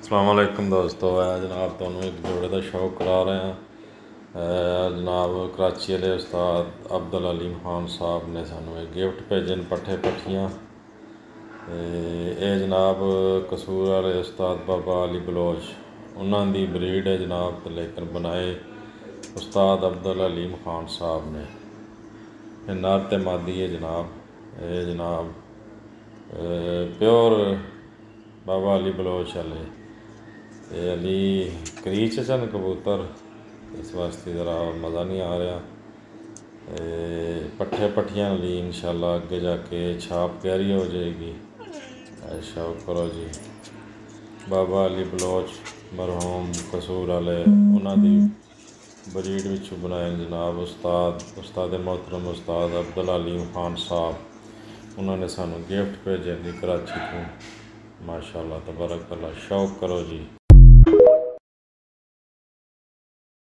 अस्सलाम वालेकुम दोस्तों, जनाब तुहानू एक जोड़े का शौक करा रहे हैं। जनाब कराची वाले उस्ताद अब्दुल अलीम खान साहब ने सानू एक गिफ्ट भेजे पट्ठे पट्ठियाँ। ये जनाब कसूर वाले उस्ताद बाबा अली बलोच उन्होंने ब्रीड है जनाब, तो लेकिन बनाए उस्ताद अब्दुल अलीम खान साहब ने। नर ते मादी है जनाब, ये जनाब प्योर बाबा अली बलोच वाले अली करीच सन कबूतर, इस वास्ते ज़रा मज़ा नहीं आ रहा। पट्ठे पट्ठियाँ ली इंशाल्लाह अगे जाके छाप प्यारी हो जाएगी। शौक करो जी। बाबा अली बलोच मरहूम कसूर वाले उन्होंने ब्रीड विचों बनाए जनाब उस्ताद मोहतरम उस्ताद अब्दुल अलीम खान साहब। उन्होंने सानू गिफ्ट भेजे कराची तो। माशाअल्लाह तबारक अल्लाह। शौक करो जी।